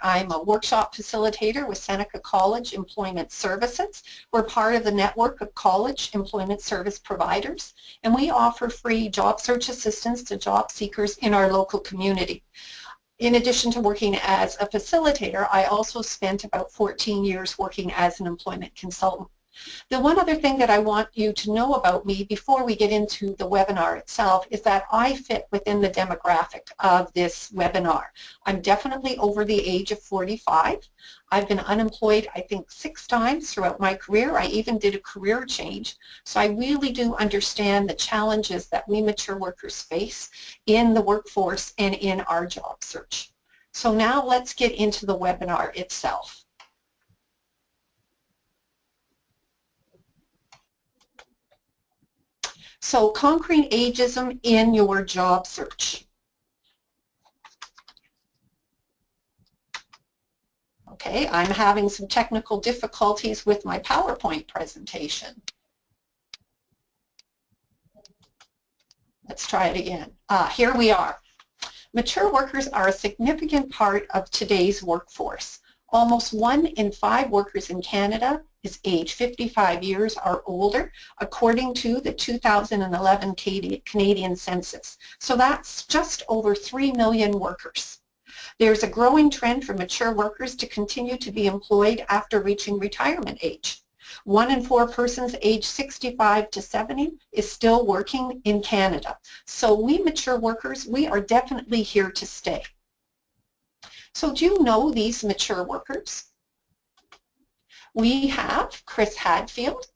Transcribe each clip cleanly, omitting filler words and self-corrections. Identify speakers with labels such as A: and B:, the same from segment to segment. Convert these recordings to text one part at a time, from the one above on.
A: I'm a workshop facilitator with Seneca College Employment Services. We're part of the network of college employment service providers, and we offer free job search assistance to job seekers in our local community. In addition to working as a facilitator, I also spent about 14 years working as an employment consultant. The one other thing that I want you to know about me before we get into the webinar itself is that I fit within the demographic of this webinar. I'm definitely over the age of 45. I've been unemployed, I think, 6 times throughout my career. I even did a career change. So I really do understand the challenges that we mature workers face in the workforce and in our job search. So now let's get into the webinar itself. So, conquering ageism in your job search. Okay, I'm having some technical difficulties with my PowerPoint presentation. Let's try it again. Here we are. Mature workers are a significant part of today's workforce. Almost 1 in 5 workers in Canada is age 55 years or older, according to the 2011 Canadian Census. So that's just over 3 million workers. There's a growing trend for mature workers to continue to be employed after reaching retirement age. 1 in 4 persons aged 65 to 70 is still working in Canada. So we mature workers, we are definitely here to stay. So do you know these mature workers? We have Chris Hadfield.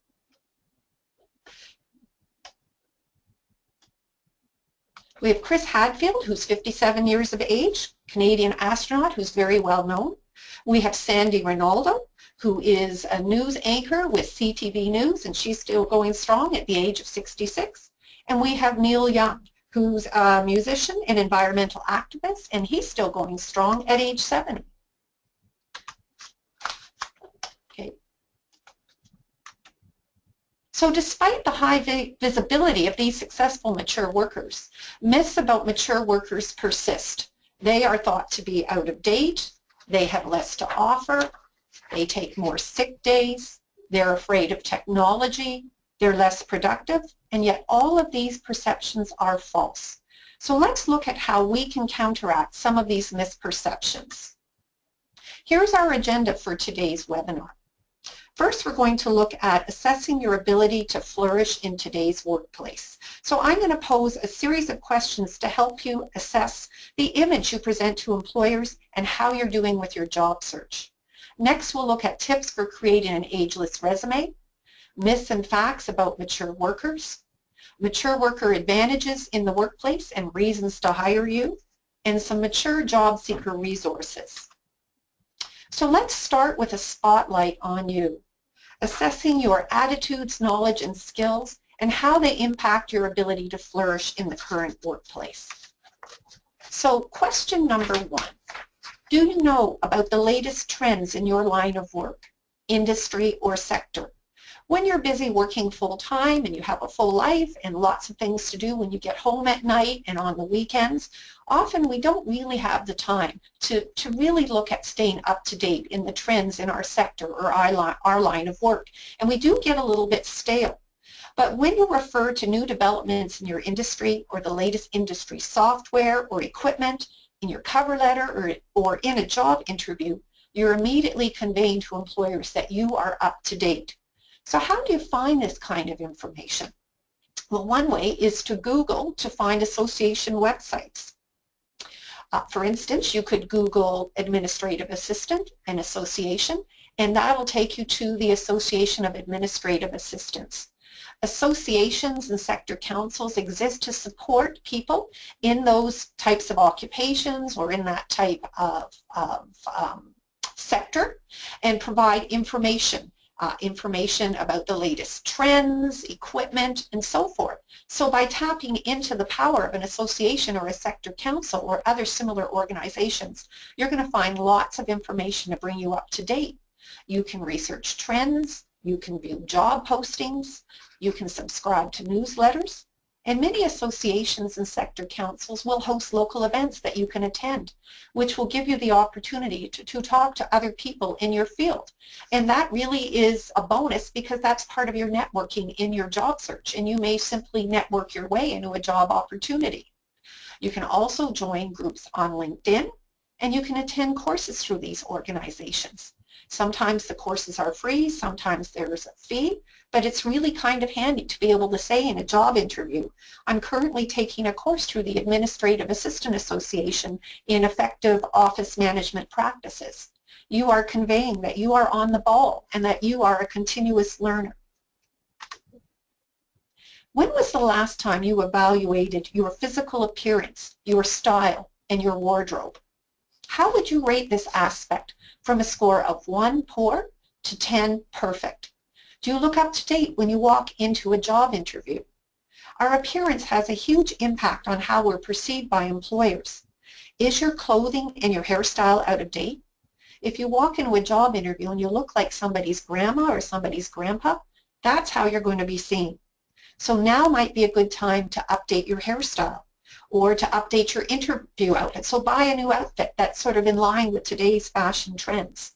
A: We have Chris Hadfield, who's 57 years of age, Canadian astronaut who's very well known. We have Sandy Ronaldo, who is a news anchor with CTV News, and she's still going strong at the age of 66. And we have Neil Young, who's a musician and environmental activist, and he's still going strong at age 70. Okay. So despite the high visibility of these successful mature workers, myths about mature workers persist. They are thought to be out of date, they have less to offer, they take more sick days, they're afraid of technology, they're less productive, and yet all of these perceptions are false. So let's look at how we can counteract some of these misperceptions. Here's our agenda for today's webinar. First, we're going to look at assessing your ability to flourish in today's workplace. So I'm going to pose a series of questions to help you assess the image you present to employers and how you're doing with your job search. Next, we'll look at tips for creating an ageless resume, myths and facts about mature workers, mature worker advantages in the workplace and reasons to hire you, and some mature job seeker resources. So let's start with a spotlight on you, assessing your attitudes, knowledge, and skills, and how they impact your ability to flourish in the current workplace. So question number 1, do you know about the latest trends in your line of work, industry, or sector? When you're busy working full-time and you have a full life and lots of things to do when you get home at night and on the weekends, often we don't really have the time to really look at staying up to date in the trends in our sector or our line of work. And we do get a little bit stale. But when you refer to new developments in your industry or the latest industry software or equipment in your cover letter or in a job interview, you're immediately conveying to employers that you are up to date. So how do you find this kind of information? Well, one way is to Google to find association websites. For instance, you could Google administrative assistant and association, and that will take you to the Association of Administrative Assistants. Associations and sector councils exist to support people in those types of occupations or in that type of sector and provide information about the latest trends, equipment, and so forth. So by tapping into the power of an association or a sector council or other similar organizations, you're going to find lots of information to bring you up to date. You can research trends, you can view job postings, you can subscribe to newsletters, And many associations and sector councils will host local events that you can attend, which will give you the opportunity to talk to other people in your field. And that really is a bonus because that's part of your networking in your job search, and you may simply network your way into a job opportunity. You can also join groups on LinkedIn, and you can attend courses through these organizations. Sometimes the courses are free, sometimes there's a fee, but it's really kind of handy to be able to say in a job interview, I'm currently taking a course through the Administrative Assistant Association in Effective Office Management Practices. You are conveying that you are on the ball and that you are a continuous learner. When was the last time you evaluated your physical appearance, your style, and your wardrobe? How would you rate this aspect from a score of 1 poor to 10 perfect? Do you look up to date when you walk into a job interview? Our appearance has a huge impact on how we're perceived by employers. Is your clothing and your hairstyle out of date? If you walk into a job interview and you look like somebody's grandma or somebody's grandpa, that's how you're going to be seen. So now might be a good time to update your hairstyle or to update your interview outfit. So buy a new outfit that's sort of in line with today's fashion trends.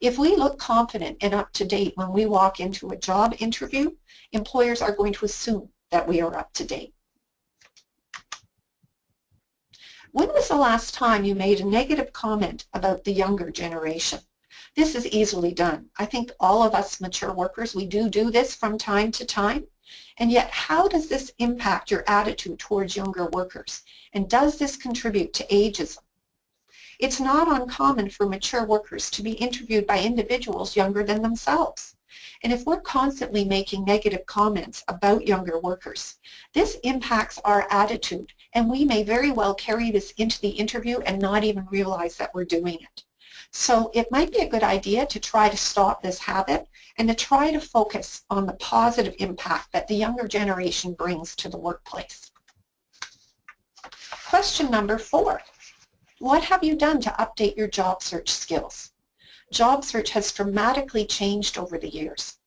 A: If we look confident and up to date when we walk into a job interview, employers are going to assume that we are up to date. When was the last time you made a negative comment about the younger generation? This is easily done. I think all of us mature workers, we do this from time to time. And yet, how does this impact your attitude towards younger workers? And does this contribute to ageism? It's not uncommon for mature workers to be interviewed by individuals younger than themselves. And if we're constantly making negative comments about younger workers, this impacts our attitude, and we may very well carry this into the interview and not even realize that we're doing it. So it might be a good idea to try to stop this habit and to try to focus on the positive impact that the younger generation brings to the workplace. Question number 4. What have you done to update your job search skills? Job search has dramatically changed over the years.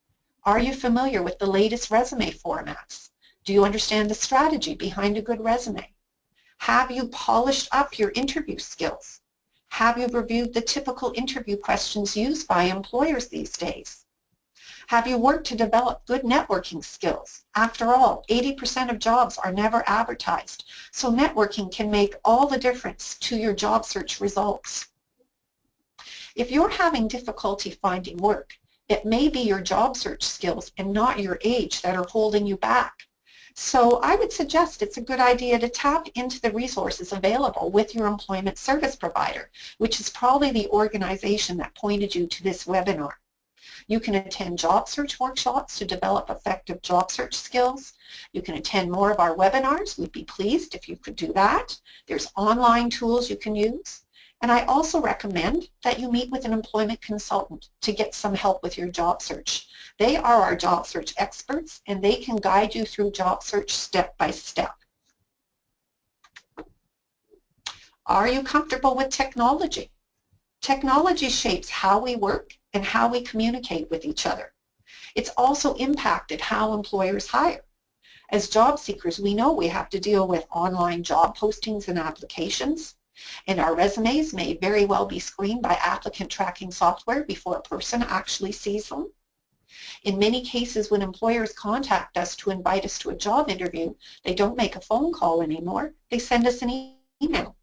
A: Are you familiar with the latest resume formats? Do you understand the strategy behind a good resume? Have you polished up your interview skills? Have you reviewed the typical interview questions used by employers these days? Have you worked to develop good networking skills? After all, 80% of jobs are never advertised, so networking can make all the difference to your job search results. If you're having difficulty finding work, it may be your job search skills and not your age that are holding you back. So I would suggest it's a good idea to tap into the resources available with your employment service provider, which is probably the organization that pointed you to this webinar. You can attend job search workshops to develop effective job search skills. You can attend more of our webinars. We'd be pleased if you could do that. There's online tools you can use. And I also recommend that you meet with an employment consultant to get some help with your job search. They are our job search experts, and they can guide you through job search step by step. Are you comfortable with technology? Technology shapes how we work and how we communicate with each other. It's also impacted how employers hire. As job seekers, we know we have to deal with online job postings and applications, and our resumes may very well be screened by applicant tracking software before a person actually sees them. In many cases, when employers contact us to invite us to a job interview, they don't make a phone call anymore. They send us an email.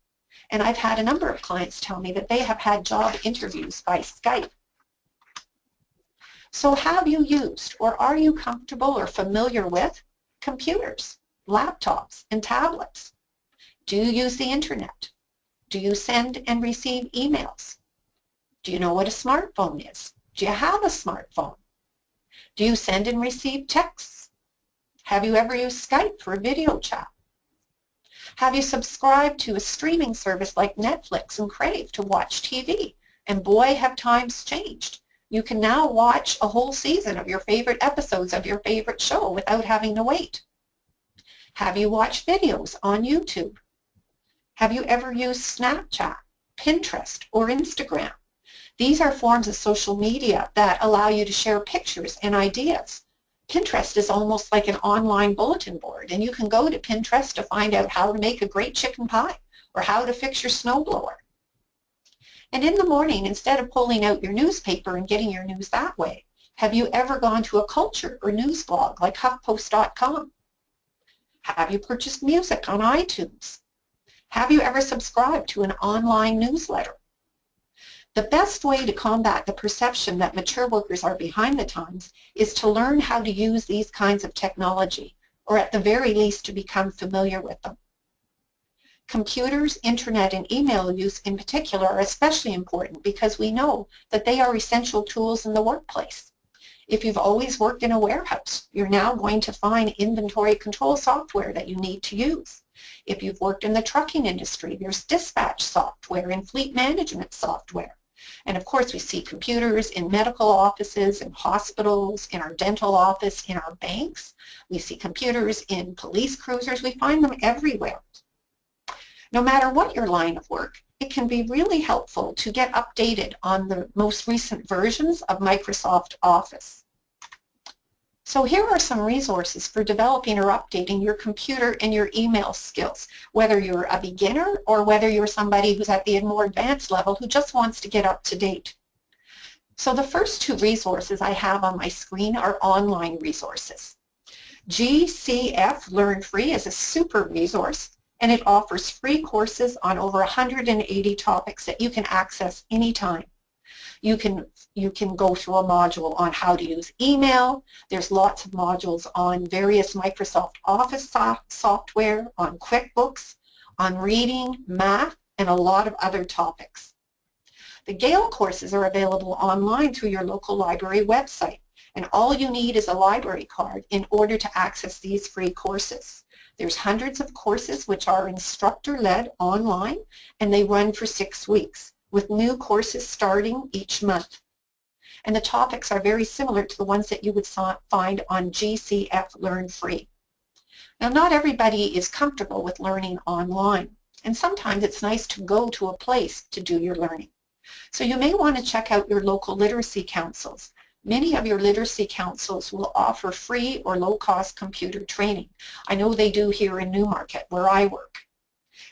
A: And I've had a number of clients tell me that they have had job interviews by Skype. So have you used, or are you comfortable or familiar with computers, laptops, and tablets? Do you use the internet? Do you send and receive emails? Do you know what a smartphone is? Do you have a smartphone? Do you send and receive texts? Have you ever used Skype for a video chat? Have you subscribed to a streaming service like Netflix and Crave to watch TV? And boy, have times changed. You can now watch a whole season of your favorite episodes of your favorite show without having to wait. Have you watched videos on YouTube? Have you ever used Snapchat, Pinterest, or Instagram? These are forms of social media that allow you to share pictures and ideas. Pinterest is almost like an online bulletin board, and you can go to Pinterest to find out how to make a great chicken pie or how to fix your snowblower. And in the morning, instead of pulling out your newspaper and getting your news that way, have you ever gone to a culture or news blog like HuffPost.com? Have you purchased music on iTunes? Have you ever subscribed to an online newsletter? The best way to combat the perception that mature workers are behind the times is to learn how to use these kinds of technology, or at the very least to become familiar with them. Computers, internet, and email use in particular are especially important because we know that they are essential tools in the workplace. If you've always worked in a warehouse, you're now going to find inventory control software that you need to use. If you've worked in the trucking industry, there's dispatch software and fleet management software. And of course, we see computers in medical offices, in hospitals, in our dental office, in our banks. We see computers in police cruisers. We find them everywhere. No matter what your line of work, it can be really helpful to get updated on the most recent versions of Microsoft Office. So here are some resources for developing or updating your computer and your email skills, whether you're a beginner or whether you're somebody who's at the more advanced level who just wants to get up to date. So the first two resources I have on my screen are online resources. GCF Learn Free is a super resource, and it offers free courses on over 180 topics that you can access anytime. You can go through a module on how to use email. There's lots of modules on various Microsoft Office software, on QuickBooks, on reading, math, and a lot of other topics. The Gale courses are available online through your local library website, and all you need is a library card in order to access these free courses. There's hundreds of courses which are instructor-led online, and they run for 6 weeks, with new courses starting each month. And the topics are very similar to the ones that you would find on GCF Learn Free. Now, not everybody is comfortable with learning online, and sometimes it's nice to go to a place to do your learning. So you may want to check out your local literacy councils. Many of your literacy councils will offer free or low-cost computer training. I know they do here in Newmarket, where I work.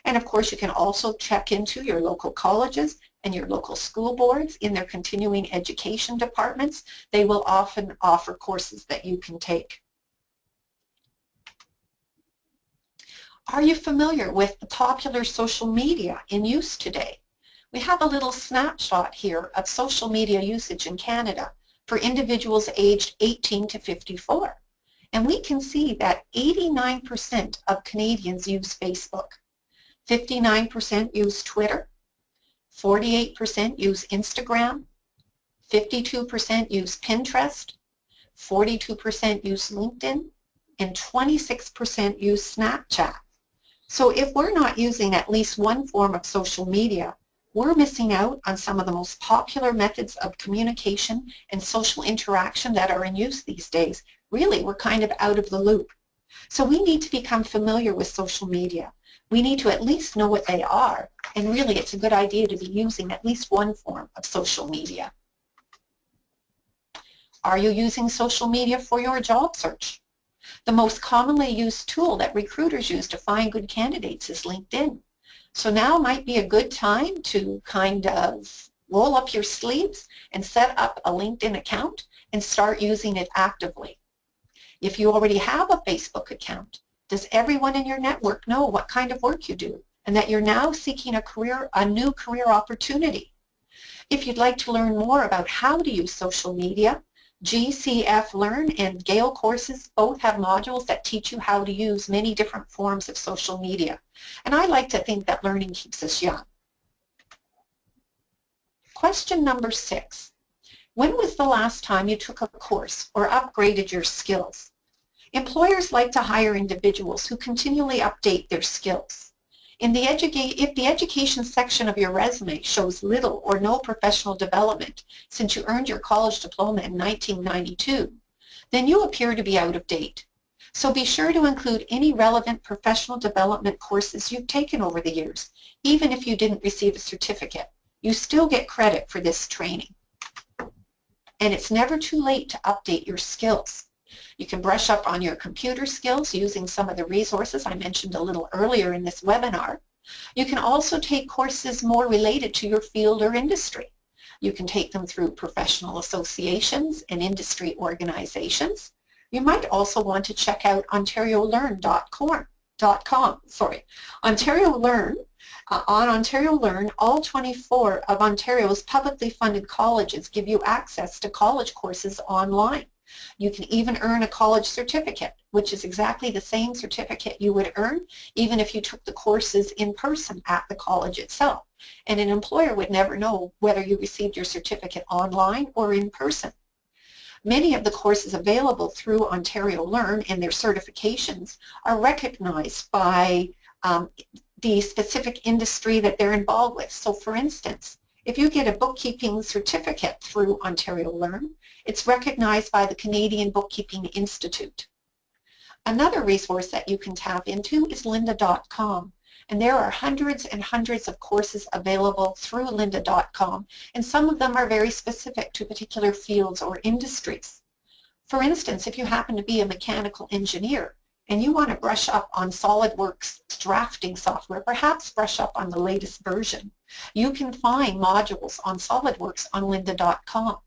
A: And of course, you can also check into your local colleges and your local school boards in their continuing education departments. They will often offer courses that you can take. Are you familiar with the popular social media in use today? We have a little snapshot here of social media usage in Canada for individuals aged 18 to 54. And we can see that 89% of Canadians use Facebook, 59% use Twitter, 48% use Instagram, 52% use Pinterest, 42% use LinkedIn, and 26% use Snapchat. So if we're not using at least one form of social media, we're missing out on some of the most popular methods of communication and social interaction that are in use these days. Really, we're kind of out of the loop. So we need to become familiar with social media. We need to at least know what they are, and really it's a good idea to be using at least one form of social media. Are you using social media for your job search? The most commonly used tool that recruiters use to find good candidates is LinkedIn. So now might be a good time to kind of roll up your sleeves and set up a LinkedIn account and start using it actively. If you already have a Facebook account, does everyone in your network know what kind of work you do and that you're now seeking a new career opportunity? If you'd like to learn more about how to use social media, GCF Learn and Gale courses both have modules that teach you how to use many different forms of social media. And I like to think that learning keeps us young. Question number 6. When was the last time you took a course or upgraded your skills? Employers like to hire individuals who continually update their skills. If the education section of your resume shows little or no professional development since you earned your college diploma in 1992, then you appear to be out of date. So be sure to include any relevant professional development courses you've taken over the years. Even if you didn't receive a certificate, you still get credit for this training. And it's never too late to update your skills. You can brush up on your computer skills using some of the resources I mentioned a little earlier in this webinar. You can also take courses more related to your field or industry. You can take them through professional associations and industry organizations. You might also want to check out OntarioLearn.com. Ontario Learn. On Ontario Learn, all 24 of Ontario's publicly funded colleges give you access to college courses online. You can even earn a college certificate, which is exactly the same certificate you would earn even if you took the courses in person at the college itself. And an employer would never know whether you received your certificate online or in person. Many of the courses available through Ontario Learn and their certifications are recognized by the specific industry that they're involved with. So for instance, if you get a bookkeeping certificate through Ontario Learn, it's recognized by the Canadian Bookkeeping Institute. Another resource that you can tap into is lynda.com, and there are hundreds and hundreds of courses available through lynda.com, and some of them are very specific to particular fields or industries. For instance, if you happen to be a mechanical engineer and you want to brush up on SolidWorks drafting software, perhaps brush up on the latest version, you can find modules on SolidWorks on lynda.com.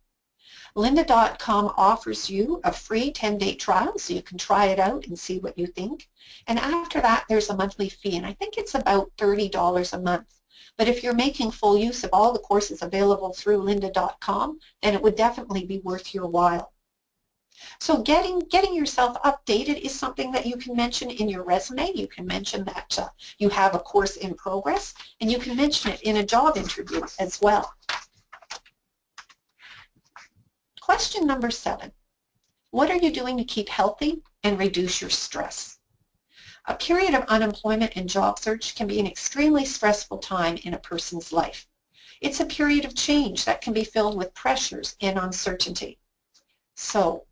A: Lynda.com offers you a free 10-day trial, so you can try it out and see what you think. And after that, there's a monthly fee, and I think it's about $30 a month. But if you're making full use of all the courses available through lynda.com, then it would definitely be worth your while. So getting yourself updated is something that you can mention in your resume. You can mention that you have a course in progress, and you can mention it in a job interview as well. Question number 7. What are you doing to keep healthy and reduce your stress? A period of unemployment and job search can be an extremely stressful time in a person's life. It's a period of change that can be filled with pressures and uncertainty. So,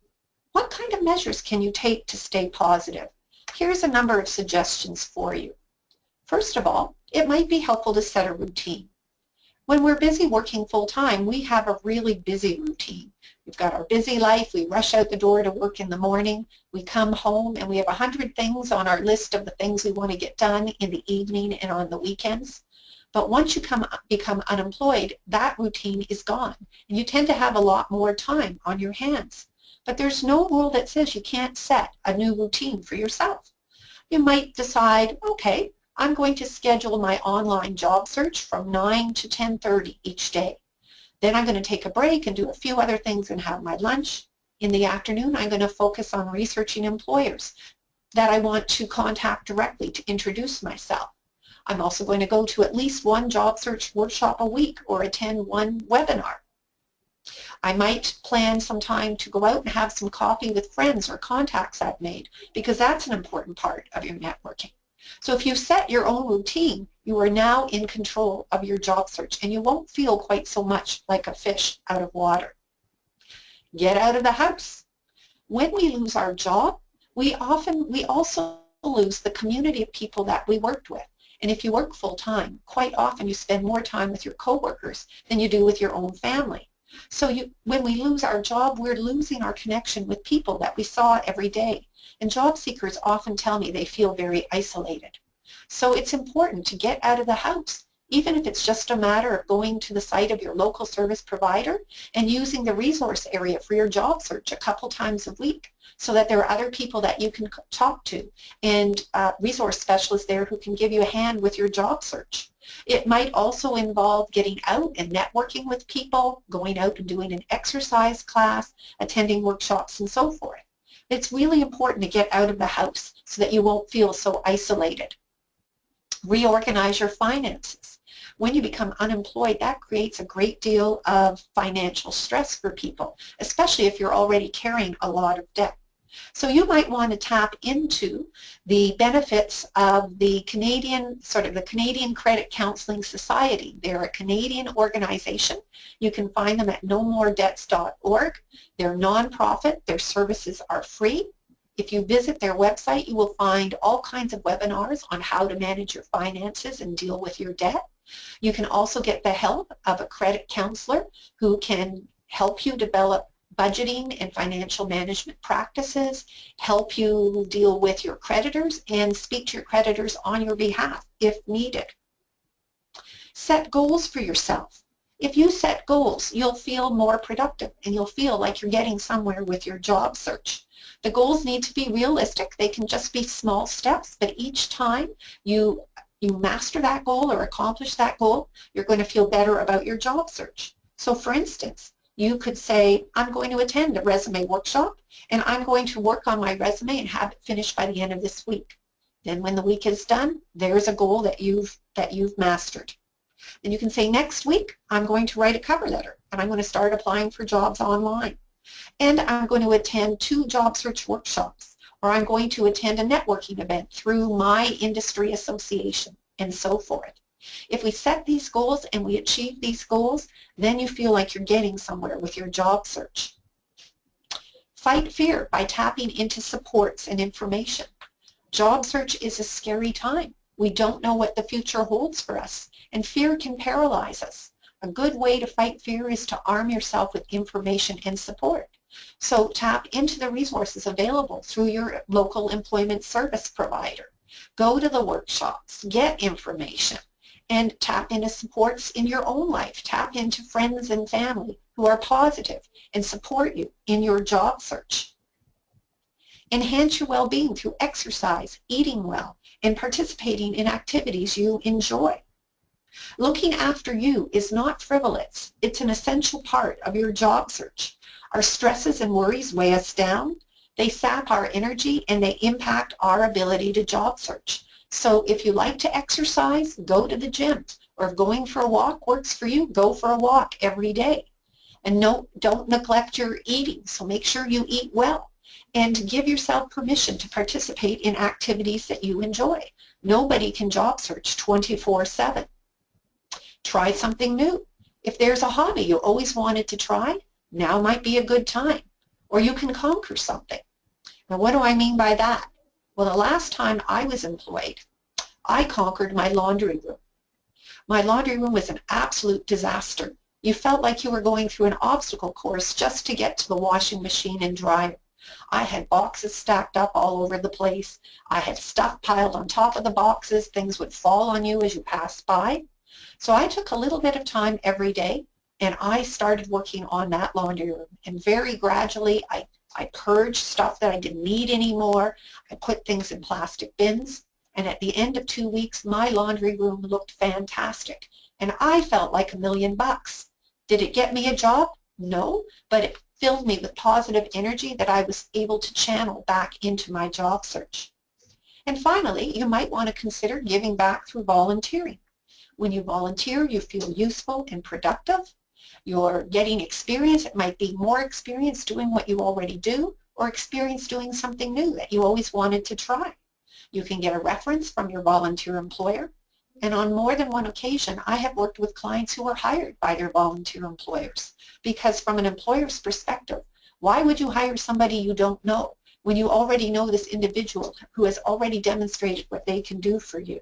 A: what kind of measures can you take to stay positive? Here's a number of suggestions for you. First of all, it might be helpful to set a routine. When we're busy working full-time, we have a really busy routine. We've got our busy life, we rush out the door to work in the morning, we come home and we have 100 things on our list of the things we want to get done in the evening and on the weekends. But once you become unemployed, that routine is gone, and you tend to have a lot more time on your hands. But there's no rule that says you can't set a new routine for yourself. You might decide, okay, I'm going to schedule my online job search from 9 to 10:30 each day. Then I'm going to take a break and do a few other things and have my lunch. In the afternoon, I'm going to focus on researching employers that I want to contact directly to introduce myself. I'm also going to go to at least one job search workshop a week or attend one webinar. I might plan some time to go out and have some coffee with friends or contacts I've made, because that's an important part of your networking. So if you set your own routine, you are now in control of your job search, and you won't feel quite so much like a fish out of water. Get out of the house. When we lose our job, we also lose the community of people that we worked with. And if you work full-time, quite often you spend more time with your coworkers than you do with your own family. So when we lose our job, we're losing our connection with people that we saw every day. And job seekers often tell me they feel very isolated. So it's important to get out of the house, even if it's just a matter of going to the site of your local service provider and using the resource area for your job search a couple times a week, so that there are other people that you can talk to and resource specialists there who can give you a hand with your job search. It might also involve getting out and networking with people, going out and doing an exercise class, attending workshops, and so forth. It's really important to get out of the house so that you won't feel so isolated. Reorganize your finances. When you become unemployed, that creates a great deal of financial stress for people, especially if you're already carrying a lot of debt. So you might want to tap into the benefits of the Canadian Credit Counseling Society. They're a Canadian organization. You can find them at nomooredebts.org. They're nonprofit. Their services are free. If you visit their website, you will find all kinds of webinars on how to manage your finances and deal with your debt. You can also get the help of a credit counselor who can help you develop budgeting and financial management practices, help you deal with your creditors, and speak to your creditors on your behalf if needed. Set goals for yourself. If you set goals, you'll feel more productive and you'll feel like you're getting somewhere with your job search. The goals need to be realistic. They can just be small steps, but each time you master that goal or accomplish that goal, you're going to feel better about your job search. So for instance, you could say, I'm going to attend a resume workshop and I'm going to work on my resume and have it finished by the end of this week. Then when the week is done, there's a goal that you've mastered. Then you can say, next week I'm going to write a cover letter and I'm going to start applying for jobs online. And I'm going to attend 2 job search workshops, or I'm going to attend a networking event through my industry association, and so forth. If we set these goals and we achieve these goals, then you feel like you're getting somewhere with your job search. Fight fear by tapping into supports and information. Job search is a scary time. We don't know what the future holds for us, and fear can paralyze us. A good way to fight fear is to arm yourself with information and support. So tap into the resources available through your local employment service provider. Go to the workshops, get information, and tap into supports in your own life. Tap into friends and family who are positive and support you in your job search. Enhance your well-being through exercise, eating well, and participating in activities you enjoy. Looking after you is not frivolous. It's an essential part of your job search. Our stresses and worries weigh us down. They sap our energy and they impact our ability to job search. So if you like to exercise, go to the gym. Or if going for a walk works for you, go for a walk every day. And no, don't neglect your eating, so make sure you eat well. And give yourself permission to participate in activities that you enjoy. Nobody can job search 24/7. Try something new. If there's a hobby you always wanted to try, now might be a good time. Or you can conquer something. Now what do I mean by that? Well, the last time I was employed, I conquered my laundry room. My laundry room was an absolute disaster. You felt like you were going through an obstacle course just to get to the washing machine and dryer. I had boxes stacked up all over the place. I had stuff piled on top of the boxes. Things would fall on you as you passed by. So I took a little bit of time every day and I started working on that laundry room. And very gradually I purged stuff that I didn't need anymore. I put things in plastic bins. And at the end of 2 weeks, my laundry room looked fantastic. And I felt like $1,000,000. Did it get me a job? No, but it filled me with positive energy that I was able to channel back into my job search. And finally, you might want to consider giving back through volunteering. When you volunteer, you feel useful and productive. You're getting experience. It might be more experience doing what you already do, or experience doing something new that you always wanted to try. You can get a reference from your volunteer employer. And on more than one occasion, I have worked with clients who were hired by their volunteer employers. Because from an employer's perspective, why would you hire somebody you don't know when you already know this individual who has already demonstrated what they can do for you?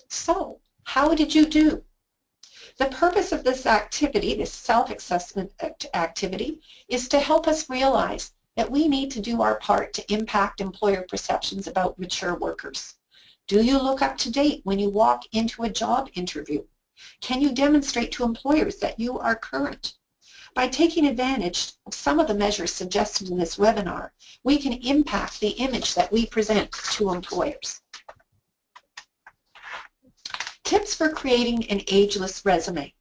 A: So, how did you do? The purpose of this activity, this self-assessment activity, is to help us realize that we need to do our part to impact employer perceptions about mature workers. Do you look up to date when you walk into a job interview? Can you demonstrate to employers that you are current? By taking advantage of some of the measures suggested in this webinar, we can impact the image that we present to employers. Tips for creating an ageless resume.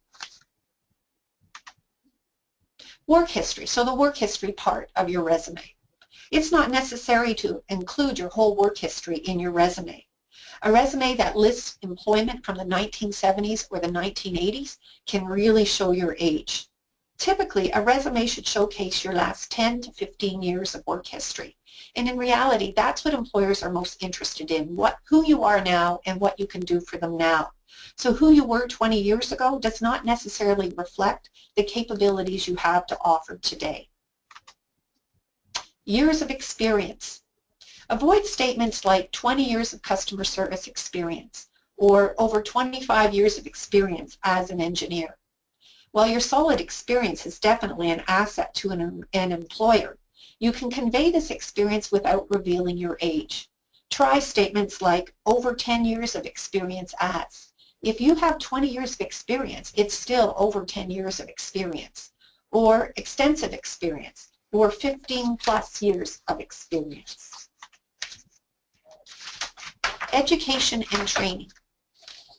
A: Work history, so the work history part of your resume. It's not necessary to include your whole work history in your resume. A resume that lists employment from the 1970s or the 1980s can really show your age. Typically, a resume should showcase your last 10 to 15 years of work history. And in reality, that's what employers are most interested in, who you are now and what you can do for them now. So who you were 20 years ago does not necessarily reflect the capabilities you have to offer today. Years of experience. Avoid statements like 20 years of customer service experience or over 25 years of experience as an engineer. While your solid experience is definitely an asset to an employer, you can convey this experience without revealing your age. Try statements like, over 10 years of experience as. If you have 20 years of experience, it's still over 10 years of experience. Or extensive experience, or 15 plus years of experience. Education and training.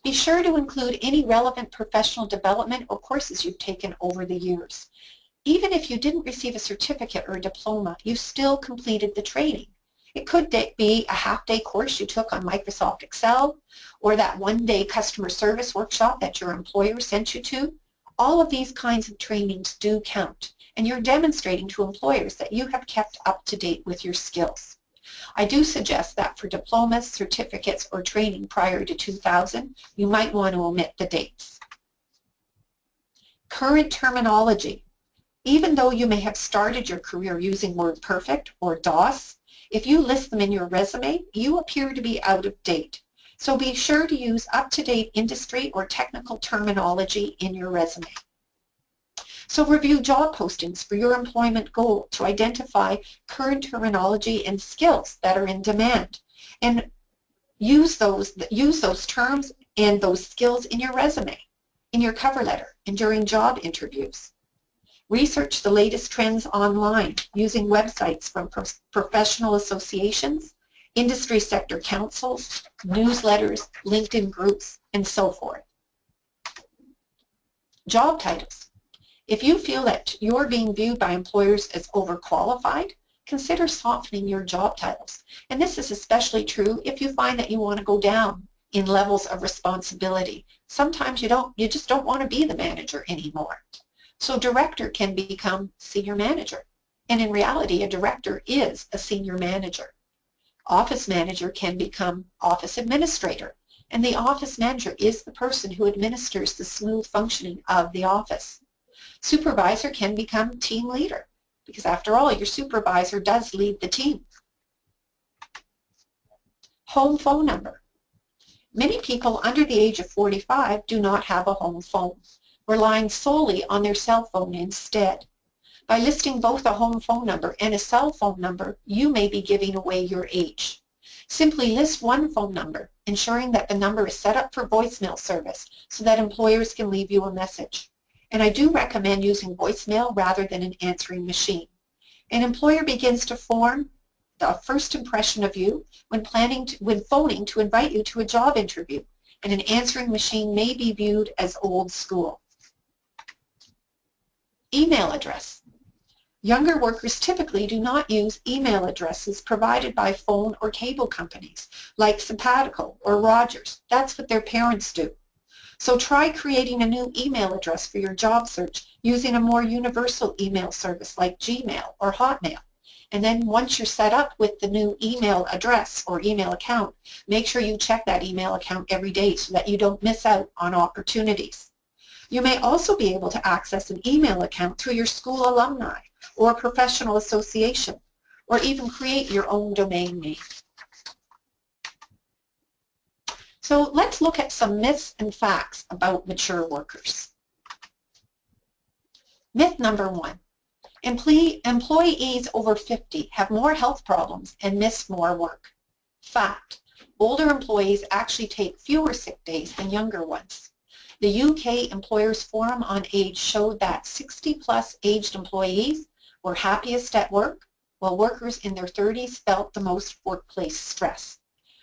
A: Be sure to include any relevant professional development or courses you've taken over the years. Even if you didn't receive a certificate or a diploma, you still completed the training. It could be a half-day course you took on Microsoft Excel, or that one-day customer service workshop that your employer sent you to. All of these kinds of trainings do count, and you're demonstrating to employers that you have kept up to date with your skills. I do suggest that for diplomas, certificates, or training prior to 2000, you might want to omit the dates. Current terminology. Even though you may have started your career using WordPerfect or DOS, if you list them in your resume, you appear to be out of date. So be sure to use up-to-date industry or technical terminology in your resume. So review job postings for your employment goal to identify current terminology and skills that are in demand, and use those terms and those skills in your resume, in your cover letter, and during job interviews. Research the latest trends online using websites from professional associations, industry sector councils, newsletters, LinkedIn groups, and so forth. Job titles. If you feel that you're being viewed by employers as overqualified, consider softening your job titles. And this is especially true if you find that you want to go down in levels of responsibility. Sometimes you just don't want to be the manager anymore. So director can become senior manager. And in reality, a director is a senior manager. Office manager can become office administrator. And the office manager is the person who administers the smooth functioning of the office. Supervisor can become team leader, because after all, your supervisor does lead the team. Home phone number. Many people under the age of 45 do not have a home phone, relying solely on their cell phone instead. By listing both a home phone number and a cell phone number, you may be giving away your age. Simply list one phone number, ensuring that the number is set up for voicemail service so that employers can leave you a message. And I do recommend using voicemail rather than an answering machine. An employer begins to form the first impression of you when phoning to invite you to a job interview, and an answering machine may be viewed as old school. Email address. Younger workers typically do not use email addresses provided by phone or cable companies like Sabbatical or Rogers. That's what their parents do. So try creating a new email address for your job search using a more universal email service like Gmail or Hotmail. And then once you're set up with the new email address or email account, make sure you check that email account every day so that you don't miss out on opportunities. You may also be able to access an email account through your school alumni or professional association, or even create your own domain name. So let's look at some myths and facts about mature workers. Myth number 1. Employees over 50 have more health problems and miss more work. Fact. Older employees actually take fewer sick days than younger ones. The UK Employers Forum on Age showed that 60-plus aged employees were happiest at work, while workers in their 30s felt the most workplace stress.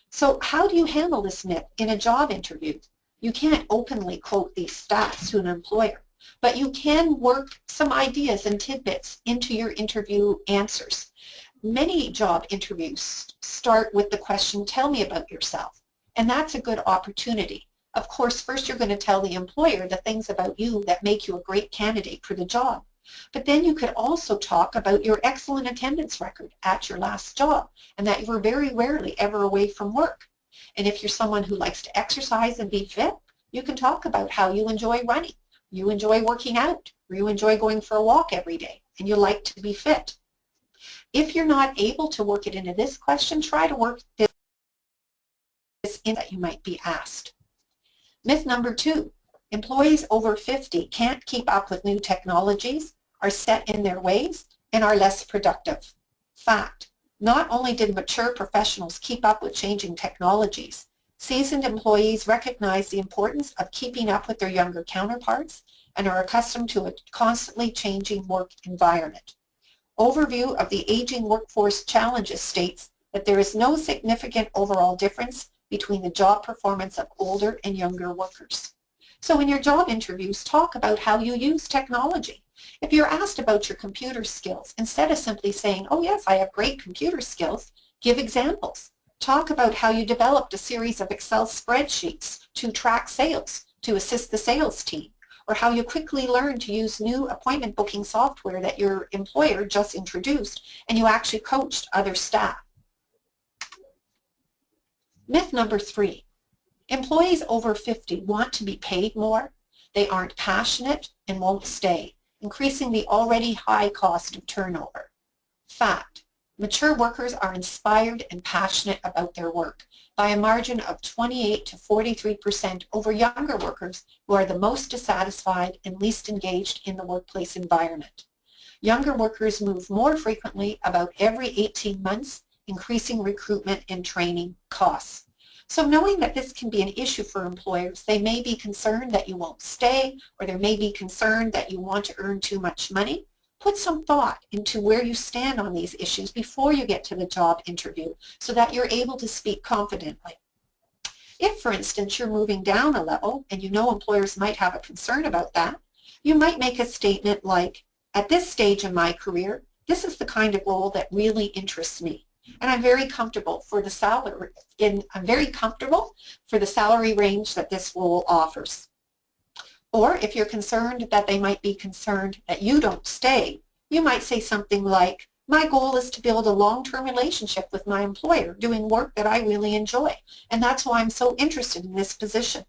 A: So how do you handle this myth in a job interview? You can't openly quote these stats to an employer, but you can work some ideas and tidbits into your interview answers. Many job interviews start with the question, tell me about yourself, and that's a good opportunity. Of course, first you're going to tell the employer the things about you that make you a great candidate for the job. But then you could also talk about your excellent attendance record at your last job and that you were very rarely ever away from work. And if you're someone who likes to exercise and be fit, you can talk about how you enjoy running, you enjoy working out, or you enjoy going for a walk every day, and you like to be fit. If you're not able to work it into this question, try to work this in that you might be asked. Myth number 2. Employees over 50 can't keep up with new technologies, are set in their ways, and are less productive. Fact, not only did mature professionals keep up with changing technologies, seasoned employees recognize the importance of keeping up with their younger counterparts and are accustomed to a constantly changing work environment. Overview of the aging workforce challenges states that there is no significant overall difference between the job performance of older and younger workers. So in your job interviews, talk about how you use technology. If you're asked about your computer skills, instead of simply saying, oh yes, I have great computer skills, give examples. Talk about how you developed a series of Excel spreadsheets to track sales, to assist the sales team, or how you quickly learned to use new appointment booking software that your employer just introduced and you actually coached other staff. Myth number 3, employees over 50 want to be paid more, they aren't passionate and won't stay, increasing the already high cost of turnover. Fact, mature workers are inspired and passionate about their work by a margin of 28 to 43% over younger workers who are the most dissatisfied and least engaged in the workplace environment. Younger workers move more frequently, about every 18 months, increasing recruitment and training costs. So knowing that this can be an issue for employers, they may be concerned that you won't stay, or they may be concerned that you want to earn too much money. Put some thought into where you stand on these issues before you get to the job interview so that you're able to speak confidently. If, for instance, you're moving down a level and you know employers might have a concern about that, you might make a statement like, at this stage in my career, this is the kind of role that really interests me. And I'm very comfortable for the salary range that this role offers. Or if you're concerned that they might be concerned that you don't stay, you might say something like, my goal is to build a long-term relationship with my employer doing work that I really enjoy, and that's why I'm so interested in this position.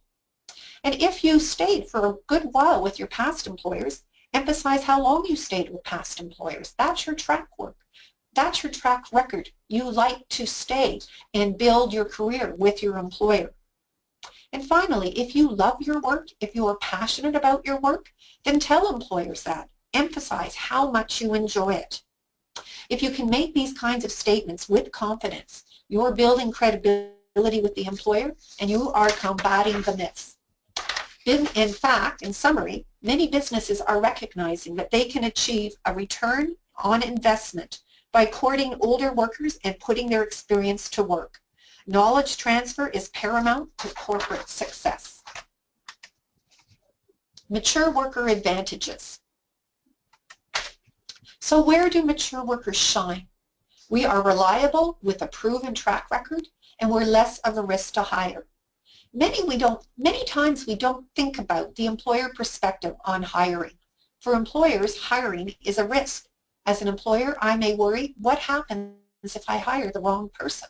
A: And if you stayed for a good while with your past employers, emphasize how long you stayed with past employers. That's your track work. That's your track record. You like to stay and build your career with your employer. And finally, if you love your work, if you are passionate about your work, then tell employers that. Emphasize how much you enjoy it. If you can make these kinds of statements with confidence, you're building credibility with the employer and you are combating the myths. In fact, in summary, many businesses are recognizing that they can achieve a return on investment by courting older workers and putting their experience to work. Knowledge transfer is paramount to corporate success. Mature worker advantages. So where do mature workers shine? We are reliable with a proven track record, and we're less of a risk to hire. Many times we don't think about the employer perspective on hiring. For employers, hiring is a risk. As an employer, I may worry, what happens if I hire the wrong person?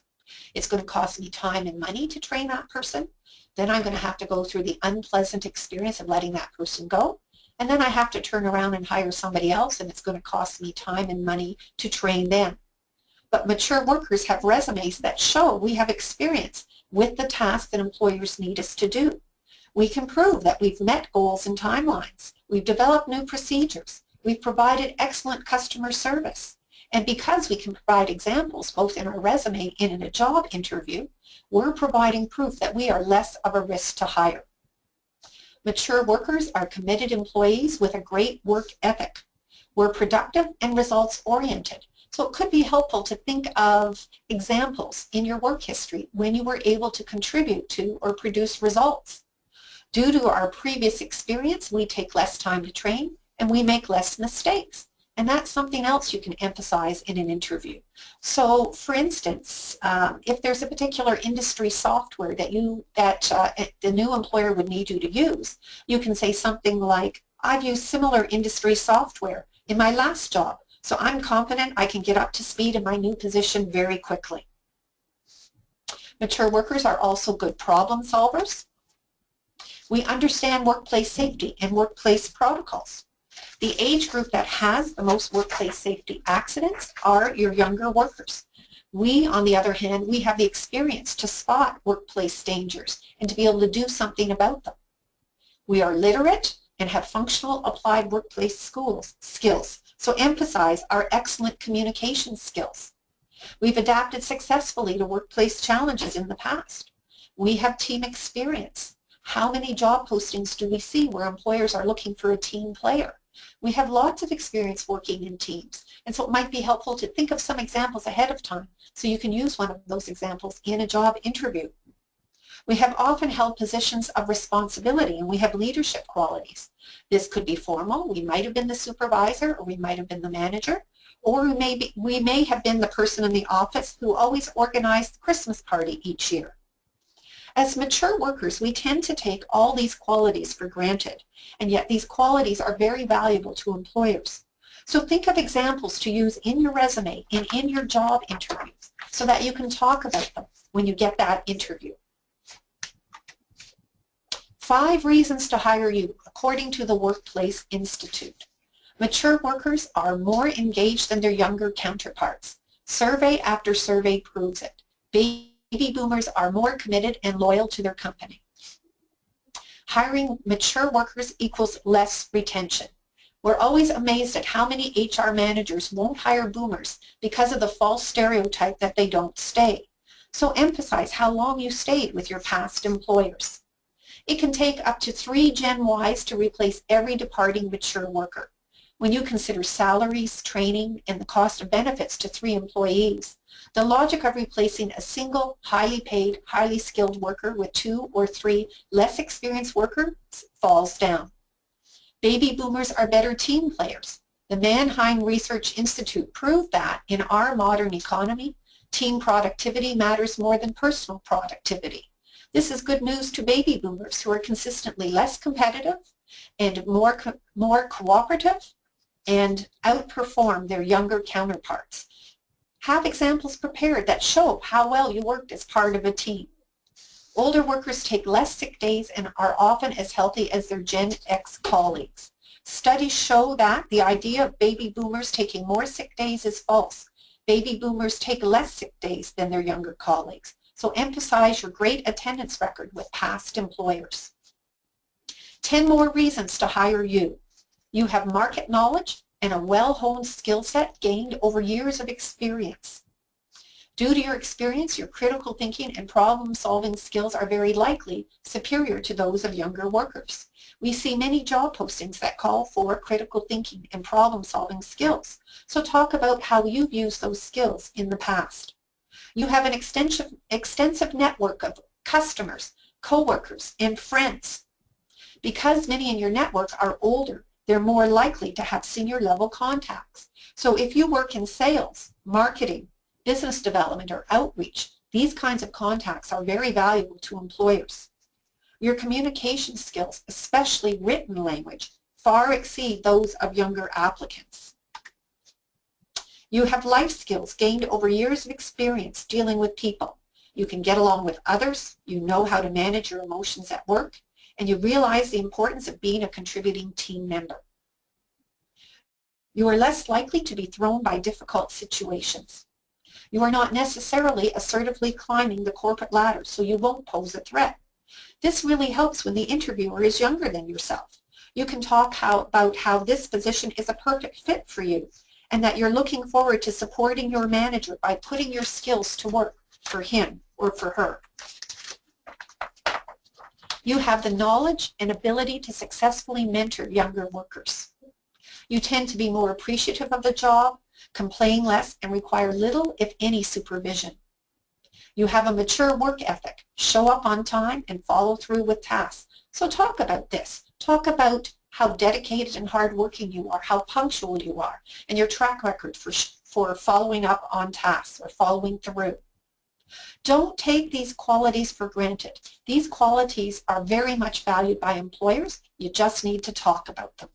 A: It's going to cost me time and money to train that person. Then I'm going to have to go through the unpleasant experience of letting that person go. And then I have to turn around and hire somebody else, and it's going to cost me time and money to train them. But mature workers have resumes that show we have experience with the tasks that employers need us to do. We can prove that we've met goals and timelines. We've developed new procedures. We've provided excellent customer service. And because we can provide examples both in our resume and in a job interview, we're providing proof that we are less of a risk to hire. Mature workers are committed employees with a great work ethic. We're productive and results-oriented. So it could be helpful to think of examples in your work history when you were able to contribute to or produce results. Due to our previous experience, we take less time to train and we make less mistakes. And that's something else you can emphasize in an interview. So, for instance, if there's a particular industry software that the new employer would need you to use, you can say something like, I've used similar industry software in my last job, so I'm confident I can get up to speed in my new position very quickly. Mature workers are also good problem solvers. We understand workplace safety and workplace protocols. The age group that has the most workplace safety accidents are your younger workers. We, on the other hand, we have the experience to spot workplace dangers and to be able to do something about them. We are literate and have functional applied workplace skills, so emphasize our excellent communication skills. We've adapted successfully to workplace challenges in the past. We have team experience. How many job postings do we see where employers are looking for a team player? We have lots of experience working in teams, and so it might be helpful to think of some examples ahead of time so you can use one of those examples in a job interview. We have often held positions of responsibility, and we have leadership qualities. This could be formal. We might have been the supervisor, or we might have been the manager, or we may have been the person in the office who always organized the Christmas party each year. As mature workers, we tend to take all these qualities for granted, and yet these qualities are very valuable to employers. So think of examples to use in your resume and in your job interviews so that you can talk about them when you get that interview. 5 reasons to hire you, according to the Workplace Institute. Mature workers are more engaged than their younger counterparts. Survey after survey proves it. Baby boomers are more committed and loyal to their company. Hiring mature workers equals less retention. We're always amazed at how many HR managers won't hire boomers because of the false stereotype that they don't stay. So emphasize how long you stayed with your past employers. It can take up to 3 Gen Ys to replace every departing mature worker. When you consider salaries, training, and the cost of benefits to 3 employees, the logic of replacing a single, highly paid, highly skilled worker with 2 or 3 less experienced workers falls down. Baby boomers are better team players. The Mannheim Research Institute proved that in our modern economy, team productivity matters more than personal productivity. This is good news to baby boomers who are consistently less competitive and more cooperative and outperform their younger counterparts. Have examples prepared that show how well you worked as part of a team. Older workers take less sick days and are often as healthy as their Gen X colleagues. Studies show that the idea of baby boomers taking more sick days is false. Baby boomers take less sick days than their younger colleagues. So emphasize your great attendance record with past employers. 10 more reasons to hire you. You have market knowledge and a well-honed skill set gained over years of experience. Due to your experience, your critical thinking and problem-solving skills are very likely superior to those of younger workers. We see many job postings that call for critical thinking and problem-solving skills. So talk about how you've used those skills in the past. You have an extensive network of customers, coworkers, and friends. Because many in your network are older, they're more likely to have senior level contacts. So if you work in sales, marketing, business development, or outreach, these kinds of contacts are very valuable to employers. Your communication skills, especially written language, far exceed those of younger applicants. You have life skills gained over years of experience dealing with people. You can get along with others, you know how to manage your emotions at work, and you realize the importance of being a contributing team member. You are less likely to be thrown by difficult situations. You are not necessarily assertively climbing the corporate ladder, so you won't pose a threat. This really helps when the interviewer is younger than yourself. You can talk about how this position is a perfect fit for you and that you're looking forward to supporting your manager by putting your skills to work for him or for her. You have the knowledge and ability to successfully mentor younger workers. You tend to be more appreciative of the job, complain less, and require little, if any, supervision. You have a mature work ethic, show up on time, and follow through with tasks. So talk about this. Talk about how dedicated and hardworking you are, how punctual you are, and your track record for following up on tasks or following through. Don't take these qualities for granted. These qualities are very much valued by employers. You just need to talk about them.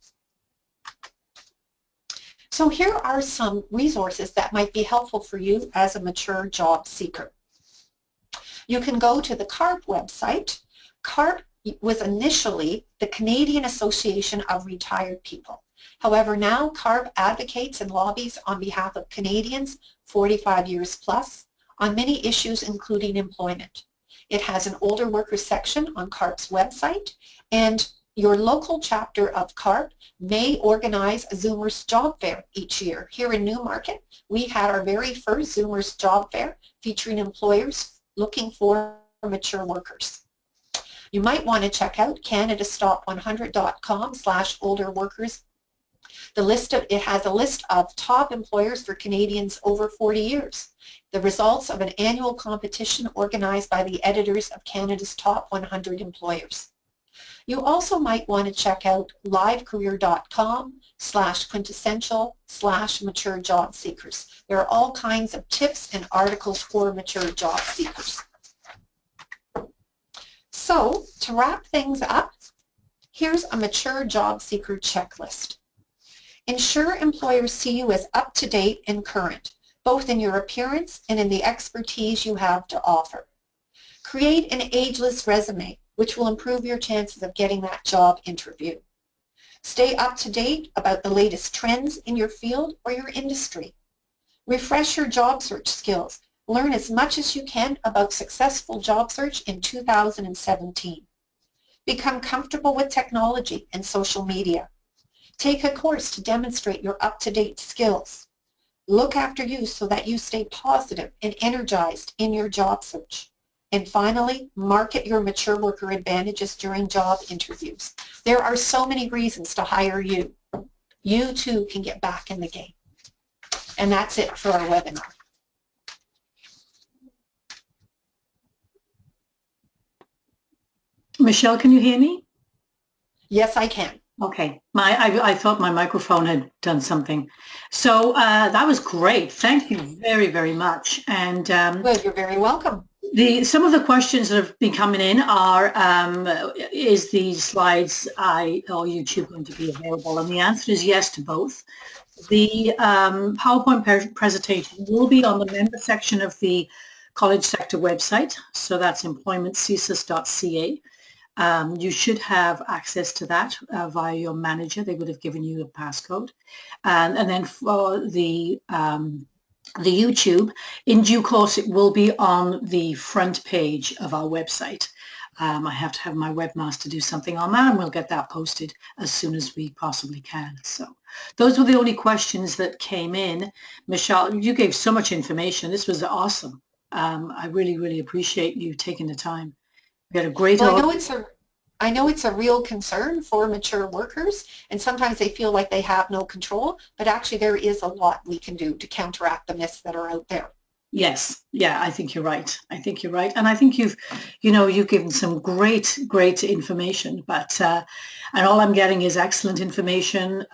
A: So here are some resources that might be helpful for you as a mature job seeker. You can go to the CARP website. CARP was initially the Canadian Association of Retired People. However, now CARP advocates and lobbies on behalf of Canadians 45 years plus on many issues including employment. It has an older workers section on CARP's website, and Your local chapter of CARP may organize a Zoomers job fair each year. Here in Newmarket, we had our very first Zoomers job fair featuring employers looking for mature workers. You might want to check out canadastop100.com/older workers. It has a list of top employers for Canadians over 40 years. The results of an annual competition organized by the editors of Canada's top 100 employers. You also might want to check out livecareer.com/quintessential/mature job seekers. There are all kinds of tips and articles for mature job seekers. So, to wrap things up, here's a mature job seeker checklist. Ensure employers see you as up-to-date and current, both in your appearance and in the expertise you have to offer. Create an ageless resume, which will improve your chances of getting that job interview. Stay up to date about the latest trends in your field or your industry. Refresh your job search skills. Learn as much as you can about successful job search in 2017. Become comfortable with technology and social media. Take a course to demonstrate your up-to-date skills. Look after you so that you stay positive and energized in your job search. And finally, market your mature worker advantages during job interviews. There are so many reasons to hire you. You too can get back in the game. And that's it for our webinar.
B: Michelle, can you hear me?
A: Yes, I can.
B: Okay. I thought my microphone had done something. So that was great. Thank you very, very much. And
A: well, you're very welcome.
B: Some of the questions that have been coming in are, is the slides or YouTube going to be available? And the answer is yes to both. The PowerPoint presentation will be on the member section of the college sector website. So that's employmentcesis.ca. You should have access to that via your manager. They would have given you a passcode. And then for the YouTube, in due course, it will be on the front page of our website. I have to have my webmaster do something on that, and we'll get that posted as soon as we possibly can. So those were the only questions that came in. Michelle, you gave so much information. This was awesome. I really, really appreciate you taking the time. We had a great.
A: Well, I know it's a real concern for mature workers, and sometimes they feel like they have no control, but actually there is a lot we can do to counteract the myths that are out there.
B: Yes, yeah, I think you're right. I think you're right, and I think you've given some great information. But and all I'm getting is excellent information,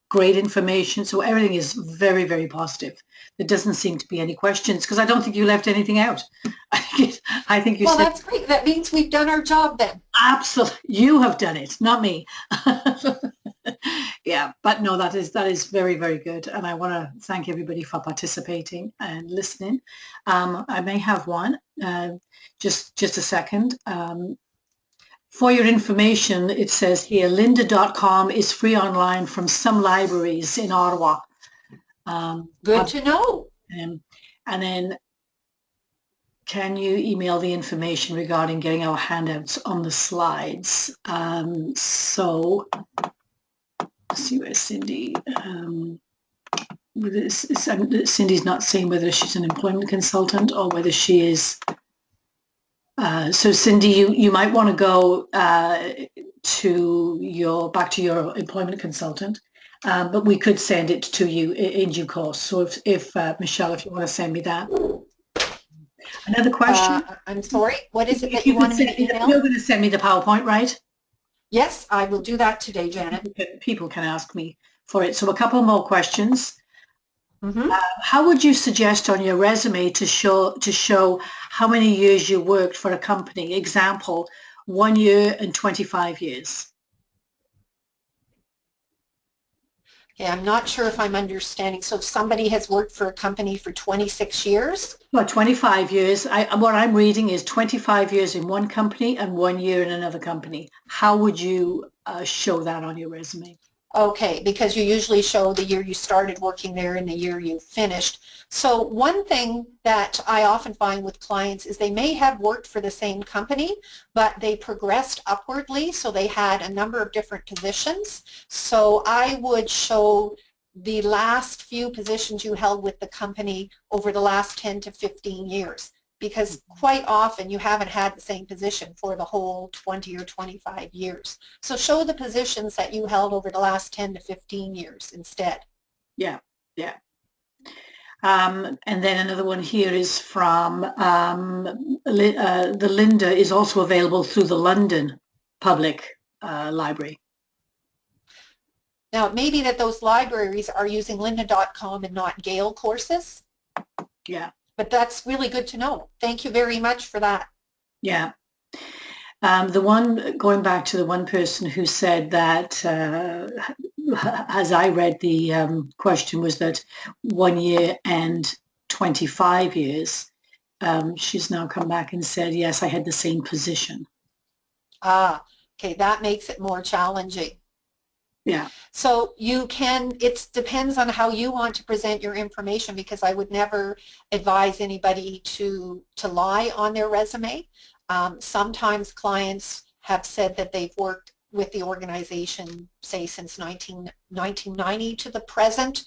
B: great information. So everything is very, very positive. There doesn't seem to be any questions because I don't think you left anything out. I think you
A: well,
B: said.
A: Well, that's great. That means we've done our job then.
B: Absolutely. You have done it, not me. Yeah, but no, that is very, very good. And I want to thank everybody for participating and listening. I may have one, just a second. For your information, it says here, lynda.com is free online from some libraries in Ottawa.
A: Good to know.
B: And then can you email the information regarding getting our handouts on the slides? So let's see where Cindy, Cindy's not saying whether she's an employment consultant or whether she is. So Cindy, you might want to go back to your employment consultant. But we could send it to you in due course. So if Michelle, if you want to send me that. Another question?
A: I'm sorry, what is it that you want me to email?
B: You're going to send me the PowerPoint, right?
A: Yes, I will do that today, Janet.
B: People can ask me for it. So a couple more questions.
A: Mm-hmm.
B: How would you suggest on your resume to show how many years you worked for a company? Example, 1 year and 25 years.
A: Okay, I'm not sure if I'm understanding. So if somebody has worked for a company for 26 years?
B: Well, 25 years. What I'm reading is 25 years in one company and 1 year in another company. How would you show that on your resume?
A: Okay, because you usually show the year you started working there and the year you finished. So one thing that I often find with clients is they may have worked for the same company, but they progressed upwardly, so they had a number of different positions. So I would show the last few positions you held with the company over the last 10 to 15 years, because quite often you haven't had the same position for the whole 20 or 25 years. So show the positions that you held over the last 10 to 15 years instead.
B: Yeah, yeah. And then another one here is from the Linda is also available through the London Public Library.
A: Now, it may be that those libraries are using lynda.com and not Gale courses.
B: Yeah.
A: But that's really good to know. Thank you very much for that.
B: Yeah. The one, going back to the one person who said that, as I read the question, was that 1 year and 25 years. She's now come back and said, yes, I had the same position.
A: Ah, okay, that makes it more challenging.
B: Yeah.
A: So you can, it depends on how you want to present your information, because I would never advise anybody to lie on their resume. Sometimes clients have said that they've worked with the organization, say, since 1990 to the present.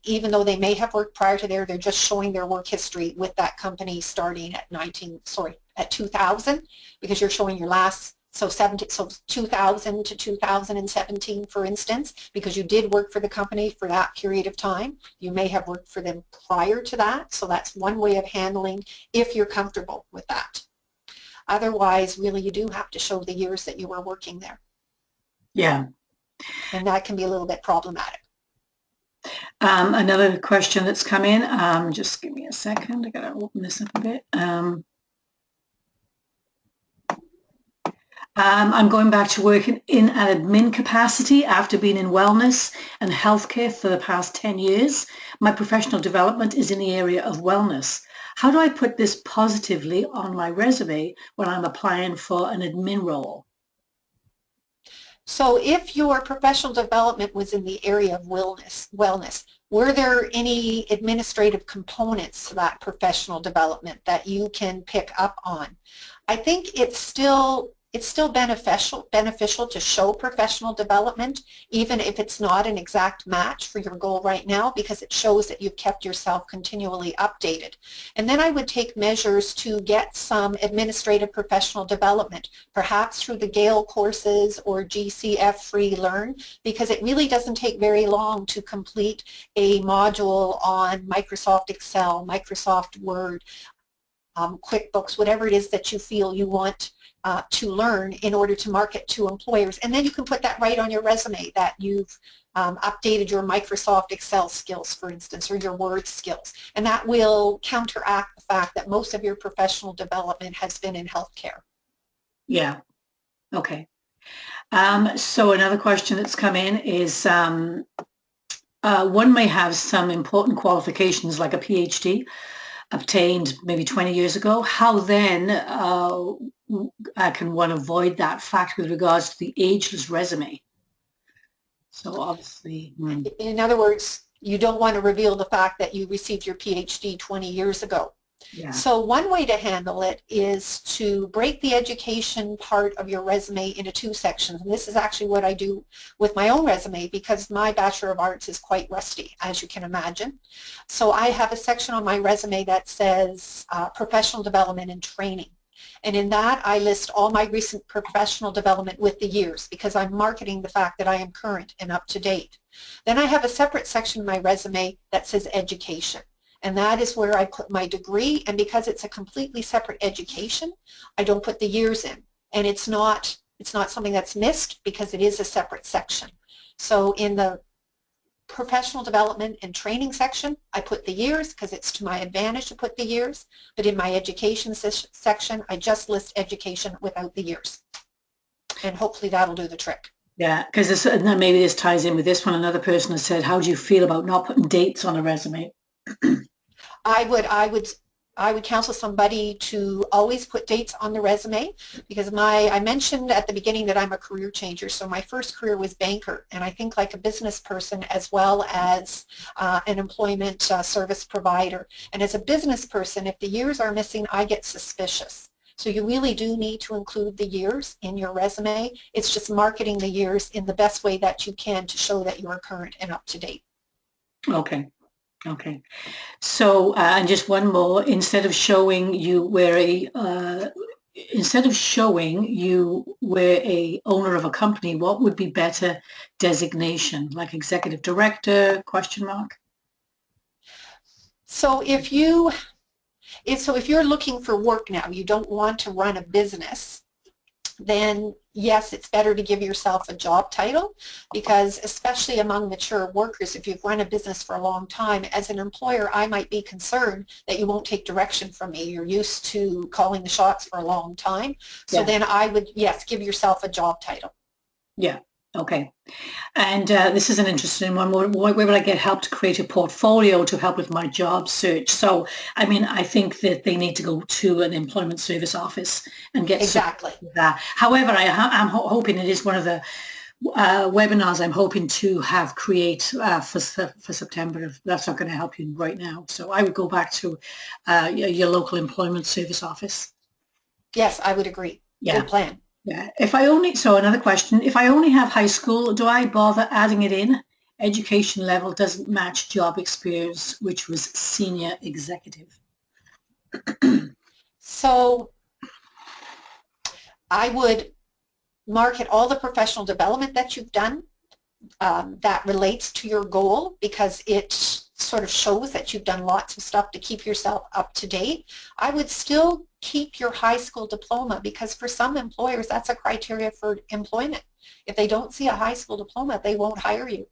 A: Even though they may have worked prior to there, they're just showing their work history with that company starting at 2000, because you're showing your last, so 2000 to 2017, for instance, because you did work for the company for that period of time. You may have worked for them prior to that, so that's one way of handling if you're comfortable with that. Otherwise, really, you do have to show the years that you were working there.
B: Yeah.
A: And that can be a little bit problematic.
B: Another question that's come in, just give me a second, I gotta open this up a bit. I'm going back to working in an admin capacity after being in wellness and healthcare for the past 10 years. My professional development is in the area of wellness. How do I put this positively on my resume when I'm applying for an admin role?
A: So if your professional development was in the area of wellness, were there any administrative components to that professional development that you can pick up on? I think it's still beneficial to show professional development, even if it's not an exact match for your goal right now, because it shows that you've kept yourself continually updated. And then I would take measures to get some administrative professional development, perhaps through the Gale courses or GCF Free Learn, because it really doesn't take very long to complete a module on Microsoft Excel, Microsoft Word, QuickBooks, whatever it is that you feel you want to learn in order to market to employers. And then you can put that right on your resume, that you've updated your Microsoft Excel skills, for instance, or your Word skills. And that will counteract the fact that most of your professional development has been in healthcare.
B: Yeah. Okay. So another question that's come in is, one may have some important qualifications like a PhD obtained maybe 20 years ago. How then can one avoid that fact with regards to the ageless resume? So obviously...
A: In other words, you don't want to reveal the fact that you received your PhD 20 years ago.
B: Yeah.
A: So one way to handle it is to break the education part of your resume into two sections. And this is actually what I do with my own resume, because my Bachelor of Arts is quite rusty, as you can imagine. So I have a section on my resume that says professional development and training. And in that, I list all my recent professional development with the years, because I'm marketing the fact that I am current and up to date. Then I have a separate section in my resume that says education. And that is where I put my degree, and because it's a completely separate education, I don't put the years in. And it's not something that's missed, because it is a separate section. So in the professional development and training section, I put the years because it's to my advantage to put the years, but in my education section, I just list education without the years. And hopefully that'll do the trick.
B: Yeah, because maybe this ties in with this one. Another person has said, how do you feel about not putting dates on a resume?
A: I would I would counsel somebody to always put dates on the resume, because I mentioned at the beginning that I'm a career changer. So my first career was banker, and I think like a business person as well as an employment service provider. And as a business person, if the years are missing, I get suspicious. So you really do need to include the years in your resume. It's just marketing the years in the best way that you can to show that you are current and up to date.
B: Okay. Okay. So, and just one more, instead of showing you were a owner of a company, what would be better designation, like executive director, question mark?
A: So if you're looking for work now, you don't want to run a business, then yes, it's better to give yourself a job title, because especially among mature workers, if you've run a business for a long time, as an employer, I might be concerned that you won't take direction from me. You're used to calling the shots for a long time. So then I would, yes, give yourself a job title.
B: Yeah. Okay. And this is an interesting one. Where would I get help to create a portfolio to help with my job search? So, I mean, I think that they need to go to an employment service office and get
A: exactly
B: that. However, I'm hoping it is one of the webinars I'm hoping to have create for September. If that's not going to help you right now. So I would go back to your local employment service office.
A: Yes, I would agree.
B: Yeah.
A: Good plan.
B: Yeah. So another question, if I only have high school, do I bother adding it in? Education level doesn't match job experience, which was senior executive.
A: So I would market all the professional development that you've done that relates to your goal, because it sort of shows that you've done lots of stuff to keep yourself up to date. I would still keep your high school diploma, because for some employers that's a criteria for employment. If they don't see a high school diploma, they won't hire you.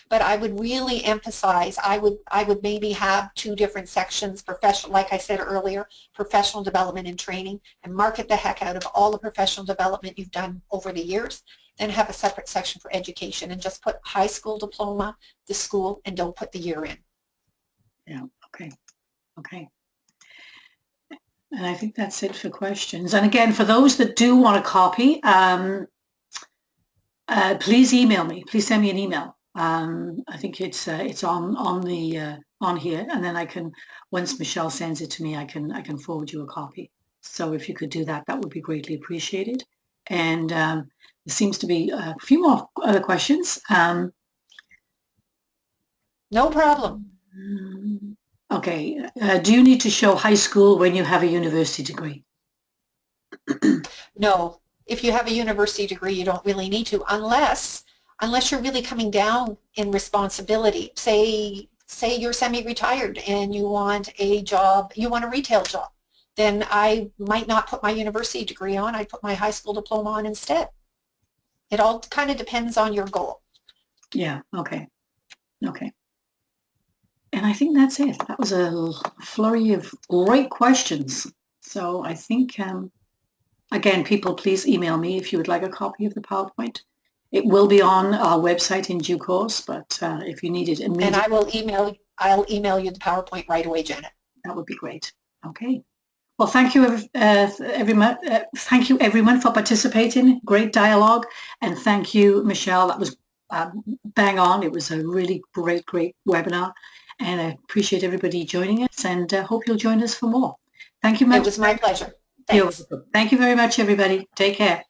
A: But I would really emphasize, I would maybe have two different sections, professional, like I said earlier, professional development and training, and market the heck out of all the professional development you've done over the years. Then have a separate section for education and just put high school diploma, the school, and don't put the year in.
B: Yeah, okay, okay. And I think that's it for questions. And again, for those that do want a copy, please email me. Please send me an email. I think it's on here, and then I can, once Michelle sends it to me, I can forward you a copy. So if you could do that, that would be greatly appreciated. And there seems to be a few more other questions.
A: No problem.
B: Okay. Do you need to show high school when you have a university degree?
A: No. If you have a university degree, you don't really need to, unless you're really coming down in responsibility. Say you're semi-retired and you want a job, you want a retail job, then I might not put my university degree on, I'd put my high school diploma on instead. It all kind of depends on your goal. Yeah,
B: okay. Okay. And I think that's it. That was a flurry of great questions. So I think, again, people, please email me if you would like a copy of the PowerPoint. It will be on our website in due course, but if you need it immediately. And
A: I'll email you the PowerPoint right away, Janet.
B: That would be great. Okay. Well, thank you, thank you everyone for participating. Great dialogue, and thank you, Michelle. That was bang on. It was a really great webinar, and I appreciate everybody joining us, and hope you'll join us for more. Thank you much.
A: It was my pleasure. Thanks.
B: Thank you very much, everybody. Take care.